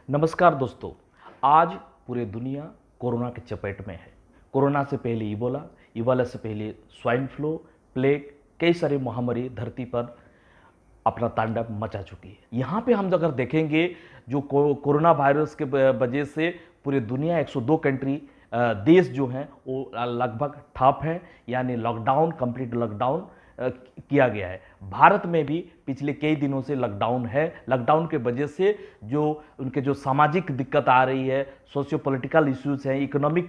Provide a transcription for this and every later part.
नमस्कार दोस्तों। आज पूरी दुनिया कोरोना के चपेट में है। कोरोना से पहले इबोला, इबोला से पहले स्वाइन फ्लू, प्लेग, कई सारी महामारी धरती पर अपना तांडव मचा चुकी है। यहाँ पे हम अगर देखेंगे जो कोरोना वायरस के वजह से पूरी दुनिया 102 कंट्री देश जो हैं वो लगभग ठप हैं, यानी लॉकडाउन, कंप्लीट लॉकडाउन किया गया है। भारत में भी पिछले कई दिनों से लॉकडाउन है। लॉकडाउन के वजह से जो उनके जो सामाजिक दिक्कत आ रही है, सोशियो पॉलिटिकल इश्यूज हैं, इकोनॉमिक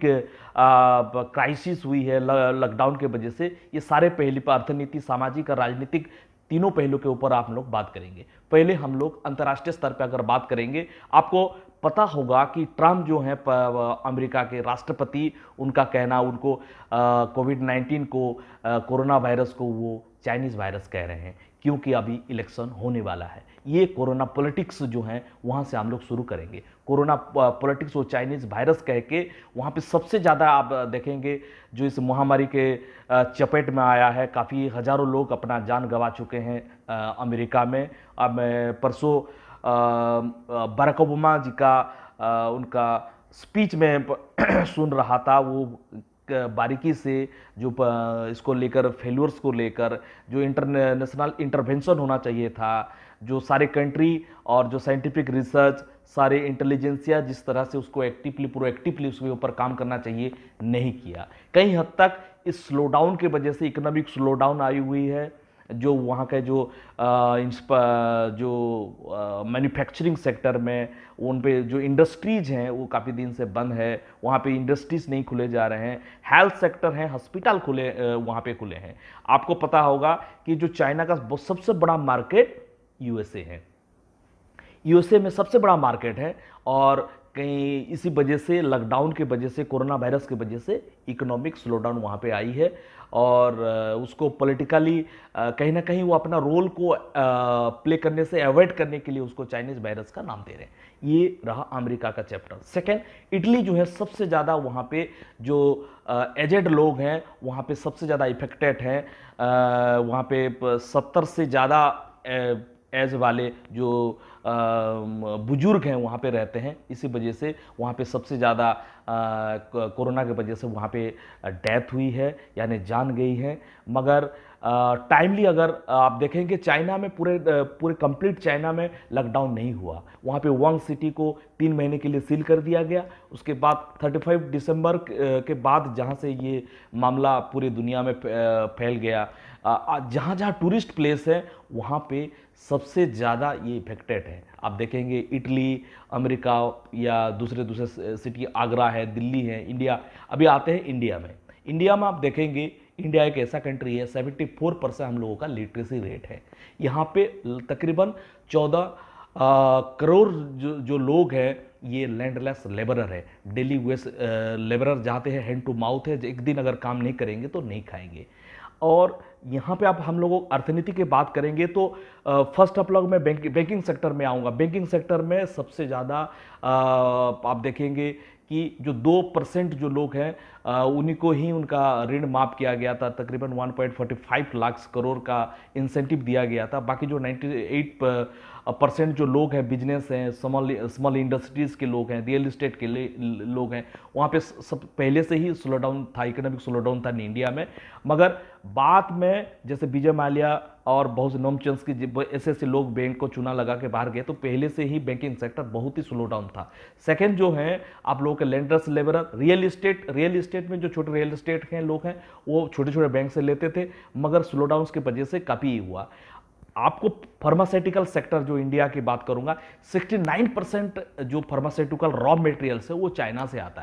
क्राइसिस हुई है लॉकडाउन के वजह से, ये सारे पहलू पर अर्थनीति, सामाजिक और राजनीतिक तीनों पहलू के ऊपर आप लोग बात करेंगे। पहले हम लोग अंतर्राष्ट्रीय स्तर पर अगर बात करेंगे, आपको पता होगा कि ट्रम्प जो हैं अमेरिका के राष्ट्रपति, उनका कहना, उनको कोविड-19 को, कोरोना वायरस को वो चाइनीज़ वायरस कह रहे हैं, क्योंकि अभी इलेक्शन होने वाला है। ये कोरोना पॉलिटिक्स जो हैं वहाँ से हम लोग शुरू करेंगे। कोरोना पॉलिटिक्स वो चाइनीज़ वायरस कह के वहाँ पे सबसे ज़्यादा आप देखेंगे जो इस महामारी के चपेट में आया है। काफ़ी हज़ारों लोग अपना जान गंवा चुके हैं अमेरिका में। अब मैं परसों बराक ओबामा जी का उनका स्पीच में सुन रहा था। वो बारीकी से जो इसको लेकर, फेल्यूर्स को लेकर जो इंटरनेशनल इंटरवेंशन होना चाहिए था, जो सारे कंट्री और जो साइंटिफिक रिसर्च, सारे इंटेलिजेंसिया जिस तरह से उसको एक्टिवली, प्रोएक्टिवली उसके ऊपर काम करना चाहिए, नहीं किया। कई हद तक इस स्लोडाउन के वजह से इकोनॉमिक स्लोडाउन आई हुई है। जो वहाँ के जो मैन्युफैक्चरिंग सेक्टर में उन पे जो इंडस्ट्रीज हैं वो काफ़ी दिन से बंद है। वहाँ पे इंडस्ट्रीज नहीं खुले जा रहे हैं। हेल्थ सेक्टर हैं, हॉस्पिटल खुले वहाँ पे खुले हैं। आपको पता होगा कि जो चाइना का सबसे बड़ा मार्केट यूएसए है। यूएसए में सबसे बड़ा मार्केट है और कहीं इसी वजह से, लॉकडाउन के वजह से, कोरोना वायरस की वजह से इकोनॉमिक स्लोडाउन वहाँ पे आई है और उसको पॉलिटिकली कहीं ना कहीं वो अपना रोल को प्ले करने से अवॉइड करने के लिए उसको चाइनीज़ वायरस का नाम दे रहे हैं। ये रहा अमेरिका का चैप्टर। सेकेंड, इटली जो है सबसे ज़्यादा वहाँ पे जो एजेड लोग हैं वहाँ पे सबसे ज़्यादा इफेक्टेड हैं। वहाँ पे 70 से ज़्यादा एज वाले जो बुजुर्ग हैं वहाँ पे रहते हैं। इसी वजह से वहाँ पे सबसे ज़्यादा कोरोना की वजह से वहाँ पे डेथ हुई है, यानी जान गई है। मगर टाइमली अगर आप देखेंगे, चाइना में पूरे कंप्लीट चाइना में लॉकडाउन नहीं हुआ। वहाँ पे वुहान सिटी को 3 महीने के लिए सील कर दिया गया। उसके बाद 35 दिसंबर के बाद जहाँ से ये मामला पूरी दुनिया में फैल गया, जहाँ जहाँ टूरिस्ट प्लेस है वहाँ पे सबसे ज़्यादा ये इफेक्टेड है। आप देखेंगे इटली, अमेरिका या दूसरे सिटी, आगरा है, दिल्ली है, इंडिया। अभी आते हैं इंडिया में। इंडिया में आप देखेंगे, इंडिया एक ऐसा कंट्री है, 74% हम लोगों का लिटरेसी रेट है। यहाँ पे तकरीबन 14 करोड़ जो लोग हैं ये लैंडलेस लेबरर है। डेली वेज लेबरर जाते हैं, हैंड टू माउथ है। एक दिन अगर काम नहीं करेंगे तो नहीं खाएंगे। और यहाँ पे आप हम लोगों अर्थनीति की बात करेंगे तो फर्स्ट ऑफ ऑल मैं बैंकिंग सेक्टर में आऊँगा। बैंकिंग सेक्टर में सबसे ज़्यादा आप देखेंगे कि जो 2% जो लोग हैं उन्हीं को ही उनका ऋण माफ़ किया गया था। तकरीबन 1.45 लाख करोड़ का इंसेंटिव दिया गया था। बाकी जो 98% जो लोग हैं, बिजनेस हैं, स्मॉल इंडस्ट्रीज़ के लोग हैं, रियल इस्टेट के लोग हैं, वहाँ पे सब पहले से ही स्लोडाउन था, इकोनॉमिक स्लोडाउन था इंडिया में। मगर बाद में जैसे विजय माल्या और बहुत से नोमचंस्की ऐसे लोग बैंक को चुना लगा के बाहर गए, तो पहले से ही बैंकिंग सेक्टर बहुत ही स्लो डाउन था। सेकंड जो है आप लोगों के लेंडर्स, लेबरर, रियल इस्टेट में जो छोटे रियल इस्टेट के लोग हैं वो छोटे छोटे बैंक से लेते थे, मगर स्लो डाउन की वजह से काफ़ी हुआ। आपको फार्मास्यूटिकल सेक्टर जो इंडिया की बात करूंगा, 69% जो फार्मास्यूटिकल रॉ मटेरियल्स है वो चाइना से आता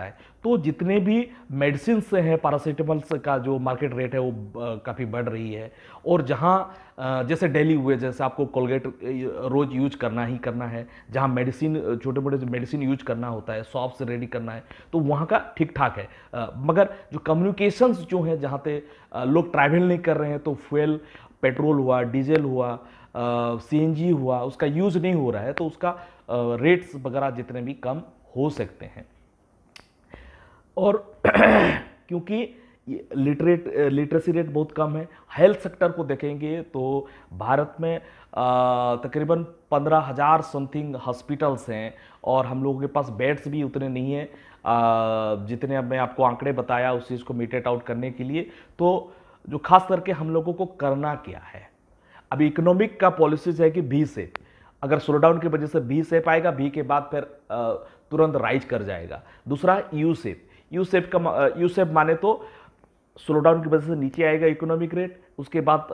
है। तो जितने भी मेडिसिन से हैं, पैरासीटामॉल्स का जो मार्केट रेट है वो काफ़ी बढ़ रही है। और जहाँ जैसे डेली हुए, जैसे आपको कोलगेट रोज़ यूज करना ही करना है, जहाँ मेडिसिन, छोटे मोटे मेडिसिन यूज करना होता है, शॉप से रेडी करना है, तो वहाँ का ठीक ठाक है। मगर जो कम्युनिकेशंस जो है, जहाँ पे लोग ट्रैवल नहीं कर रहे हैं, तो फ्यूल, पेट्रोल हुआ, डीजल हुआ, सीएनजी हुआ, उसका यूज़ नहीं हो रहा है, तो उसका रेट्स वगैरह जितने भी कम हो सकते हैं। और क्योंकि लिटरेसी रेट बहुत कम है। हेल्थ सेक्टर को देखेंगे तो भारत में तकरीबन 15,000 समथिंग हॉस्पिटल्स हैं और हम लोगों के पास बेड्स भी उतने नहीं हैं जितने अब मैं आपको आंकड़े बताया उस चीज़ को मीटेड आउट करने के लिए। तो जो खास करके हम लोगों को करना क्या है, अभी इकोनॉमिक का पॉलिसीज है कि भी से अगर स्लोडाउन की वजह से भी सेप आएगा, भी के बाद फिर तुरंत राइज कर जाएगा। दूसरा यू सेप, यू सेप माने तो स्लोडाउन की वजह से नीचे आएगा इकोनॉमिक रेट, उसके बाद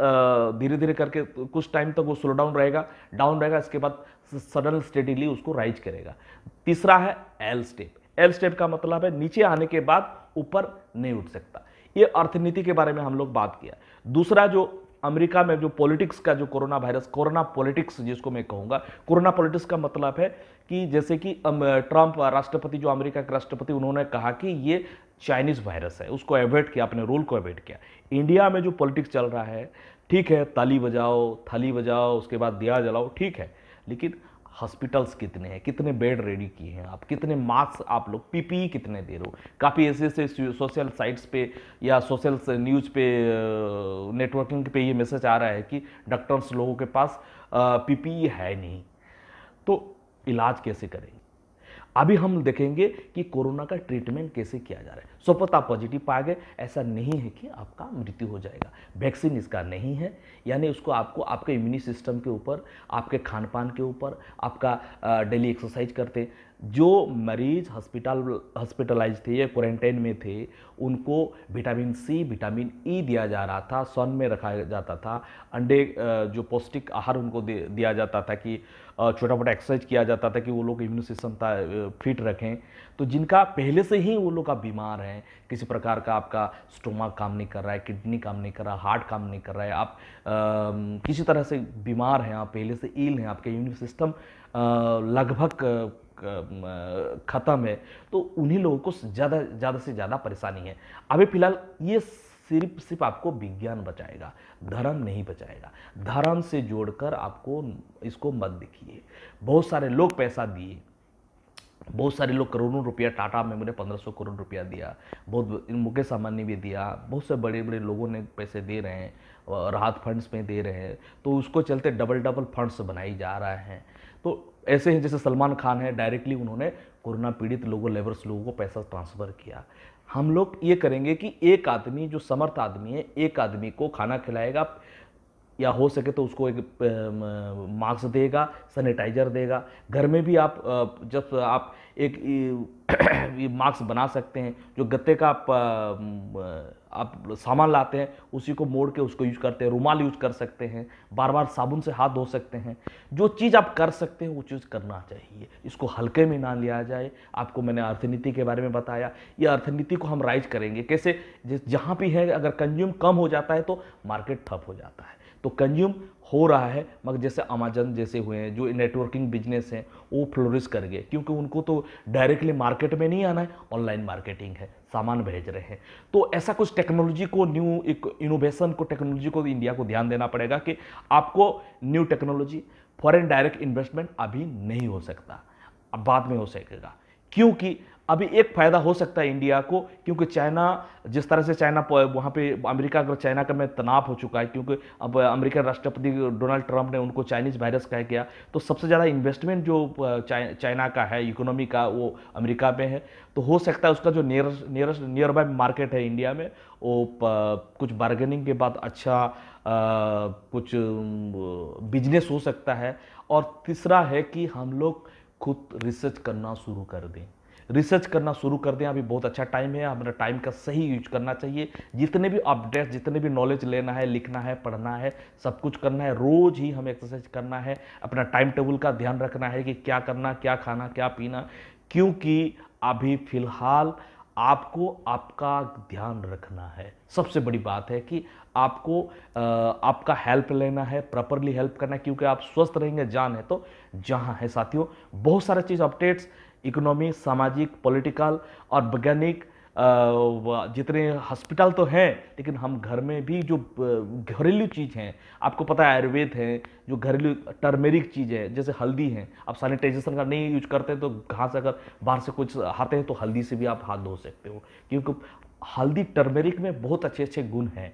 धीरे धीरे करके कुछ टाइम तक वो स्लो डाउन रहेगा, डाउन रहेगा, इसके बाद सडन स्टेडीली उसको राइज करेगा। तीसरा है एल स्टेप। एल स्टेप का मतलब है नीचे आने के बाद ऊपर नहीं उठ सकता। ये अर्थनीति के बारे में हम लोग बात किया। दूसरा जो अमेरिका में जो पॉलिटिक्स का जो कोरोना वायरस, कोरोना पॉलिटिक्स जिसको मैं कहूँगा, कोरोना पॉलिटिक्स का मतलब है कि जैसे कि ट्रंप राष्ट्रपति, जो अमेरिका के राष्ट्रपति, उन्होंने कहा कि ये चाइनीज वायरस है, उसको अवॉइड किया, अपने रूल को अवॉइड किया। इंडिया में जो पॉलिटिक्स चल रहा है, ठीक है, ताली बजाओ, थाली बजाओ, उसके बाद दिया जलाओ, ठीक है, लेकिन हॉस्पिटल्स कितने हैं, कितने बेड रेडी किए हैं आप, कितने मास्क आप लोग, पीपीई कितने दे रहे हो। काफ़ी ऐसे सोशल साइट्स पे या सोशल न्यूज़ पे, नेटवर्किंग पे ये मैसेज आ रहा है कि डॉक्टर्स लोगों के पास पीपीई है नहीं, तो इलाज कैसे करेंगे। अभी हम देखेंगे कि कोरोना का ट्रीटमेंट कैसे किया जा रहा है। सपोज आप पॉजिटिव पाए गए, ऐसा नहीं है कि आपका मृत्यु हो जाएगा, वैक्सीन इसका नहीं है, यानी उसको आपको आपके इम्यूनी सिस्टम के ऊपर, आपके खान पान के ऊपर, आपका डेली एक्सरसाइज करते, जो मरीज हॉस्पिटलाइज थे या क्वारंटाइन में थे, उनको विटामिन सी, विटामिन ई दिया जा रहा था, सन में रखा जाता था, अंडे जो पौष्टिक आहार उनको दिया जाता था, कि छोटा मोटा एक्सरसाइज किया जाता था कि वो लोग इम्यून सिस्टम फिट रखें। तो जिनका पहले से ही वो लोग बीमार हैं, किसी प्रकार का आपका स्टोमक काम नहीं कर रहा है, किडनी काम नहीं कर रहा, हार्ट काम नहीं कर रहा है, आप किसी तरह से बीमार हैं, आप पहले से इल हैं, आपके इम्यून सिस्टम लगभग ख़त्म है, तो उन्हीं लोगों को ज़्यादा से ज़्यादा परेशानी है। अभी फिलहाल ये सिर्फ आपको विज्ञान बचाएगा, धर्म नहीं बचाएगा। धर्म से जोड़कर आपको इसको मत देखिए। बहुत सारे लोग पैसा दिए, बहुत सारे लोग करोड़ों रुपया, टाटा मेमोरी 1500 करोड़ रुपया दिया, बहुत मुकेश अंबानी भी दिया, बहुत से बड़े बड़े लोगों ने पैसे दे रहे हैं, राहत फंड्स में दे रहे हैं, तो उसको चलते डबल फंड्स बनाई जा रहे हैं। तो ऐसे ही जैसे सलमान खान है, डायरेक्टली उन्होंने कोरोना पीड़ित लोगों, लेबर्स लोगों को पैसा ट्रांसफ़र किया। हम लोग ये करेंगे कि एक आदमी जो समर्थ आदमी है, एक आदमी को खाना खिलाएगा, या हो सके तो उसको एक मास्क देगा, सैनिटाइजर देगा। घर में भी आप जब आप एक मास्क बना सकते हैं, जो गत्ते का आप सामान लाते हैं उसी को मोड़ के उसको यूज करते हैं, रुमाल यूज कर सकते हैं, बार बार साबुन से हाथ धो सकते हैं। जो चीज़ आप कर सकते हैं वो चीज़ करना चाहिए, इसको हल्के में ना लिया जाए। आपको मैंने अर्थनीति के बारे में बताया, ये अर्थनीति को हम राइज करेंगे कैसे। जहाँ भी है, अगर कंज्यूम कम हो जाता है तो मार्केट ठप हो जाता है। तो कंज्यूम हो रहा है, मगर जैसे अमेजन जैसे हुए हैं, जो नेटवर्किंग बिजनेस हैं, वो फ्लोरिश कर गए, क्योंकि उनको तो डायरेक्टली मार्केट में नहीं आना है, ऑनलाइन मार्केटिंग है, सामान भेज रहे हैं। तो ऐसा कुछ टेक्नोलॉजी को, न्यू इनोवेशन को, टेक्नोलॉजी को इंडिया को ध्यान देना पड़ेगा कि आपको new technology, foreign direct investment अभी नहीं हो सकता, अब बाद में हो सकेगा। क्योंकि अभी एक फ़ायदा हो सकता है इंडिया को, क्योंकि चाइना, जिस तरह से चाइना वहाँ पे अमेरिका और चाइना का में तनाव हो चुका है, क्योंकि अब अमेरिकन राष्ट्रपति डोनाल्ड ट्रंप ने उनको चाइनीज़ वायरस कह किया, तो सबसे ज़्यादा इन्वेस्टमेंट जो चाइना का है इकोनॉमी का, वो अमेरिका में है। तो हो सकता है उसका जो नियर बाय मार्केट है इंडिया में, वो कुछ बार्गेनिंग के बाद अच्छा कुछ बिजनेस हो सकता है। और तीसरा है कि हम लोग खुद रिसर्च करना शुरू कर दें, अभी बहुत अच्छा टाइम है, हमारा टाइम का सही यूज करना चाहिए। जितने भी अपडेट्स, जितने भी नॉलेज लेना है, लिखना है, पढ़ना है, सब कुछ करना है। रोज ही हमें एक्सरसाइज करना है, अपना टाइम टेबल का ध्यान रखना है कि क्या करना, क्या खाना, क्या पीना, क्योंकि अभी फिलहाल आपको आपका ध्यान रखना है। सबसे बड़ी बात है कि आपको आपका हेल्प लेना है, प्रॉपरली हेल्प करना है, क्योंकि आप स्वस्थ रहेंगे, जान है तो जहां है। साथियों, बहुत सारे चीज़ अपडेट्स, इकोनॉमी, सामाजिक, पॉलिटिकल और वैज्ञानिक, जितने हॉस्पिटल तो हैं, लेकिन हम घर में भी जो घरेलू चीज़ हैं, आपको पता है आयुर्वेद है, जो घरेलू टर्मेरिक चीज़ है, जैसे हल्दी है, आप सैनिटाइजेशन का नहीं यूज करते हैं तो घास, अगर बाहर से कुछ आते हैं तो हल्दी से भी आप हाथ धो सकते हो, क्योंकि हल्दी टर्मेरिक में बहुत अच्छे अच्छे गुण हैं,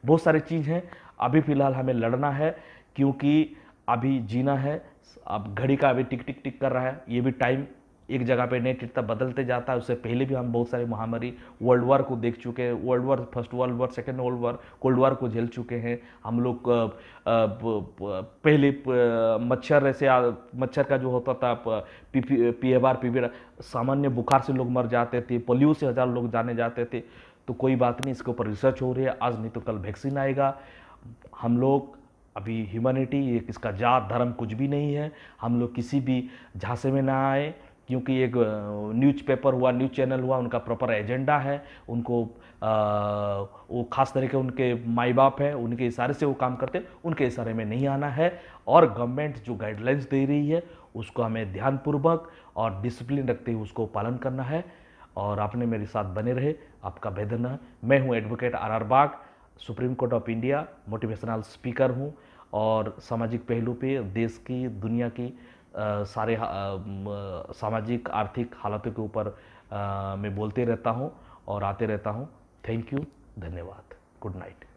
बहुत सारी चीज़ हैं। अभी फ़िलहाल हमें लड़ना है, क्योंकि अभी जीना है। अब घड़ी का अभी टिक टिक टिक कर रहा है, ये भी टाइम एक जगह पे नहीं टिकता, बदलते जाता है। उससे पहले भी हम बहुत सारी महामारी, वर्ल्ड वार को देख चुके हैं, world war, first world war, second world war, cold war को झेल चुके हैं हम लोग। पहले मच्छर ऐसे मच्छर का जो होता था पीएबार पीबीआर, सामान्य बुखार से लोग मर जाते थे, पोलियो से 1000 लोग जाने जाते थे। तो कोई बात नहीं, इसके ऊपर रिसर्च हो रही है, आज नहीं तो कल वैक्सीन आएगा। हम लोग अभी ह्यूमैनिटी, ये किसका जात धर्म कुछ भी नहीं है, हम लोग किसी भी झांसे में ना आए, क्योंकि एक न्यूज़ पेपर हुआ, न्यूज़ चैनल हुआ, उनका प्रॉपर एजेंडा है। उनको वो खास तरह के उनके माई बाप है, उनके इशारे से वो काम करते हैं, उनके इशारे में नहीं आना है। और गवर्नमेंट जो गाइडलाइंस दे रही है उसको हमें ध्यानपूर्वक और डिसिप्लिन रखते हुए उसको पालन करना है। और आपने मेरे साथ बने रहे, आपका बेहतर। मैं हूँ advocate RR Bagh, supreme court of India, motivational speaker हूँ, और सामाजिक पहलू पे देश की, दुनिया की सारे सामाजिक आर्थिक हालातों के ऊपर मैं बोलते रहता हूँ और आते रहता हूँ। थैंक यू, धन्यवाद, गुड नाइट।